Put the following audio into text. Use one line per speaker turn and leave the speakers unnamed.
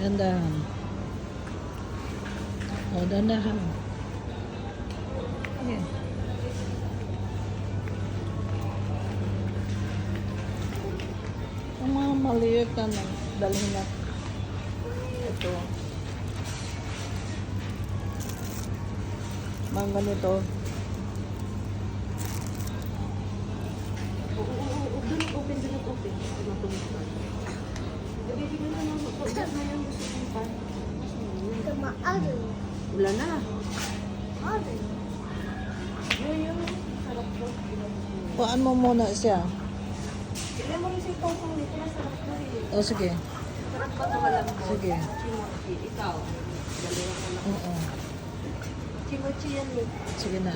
Dandahan. O, dandahan. Okay. Ang mga maliit na dalhin na ito. Mga ganito.
Open. Bibigyan na lang ako. Dahil na yung gusto kong pan. Wala na. Yung sarap ko.
Kuhaan mo muna siya.
Ilan mo rin sa itong dito na sarap ko eh.
O, sige.
Sarap ko na malambot.
Sige.
Chimochi. Ikaw. Dalawa ko lang.
Oo.
Chimochi yan eh.
Sige na.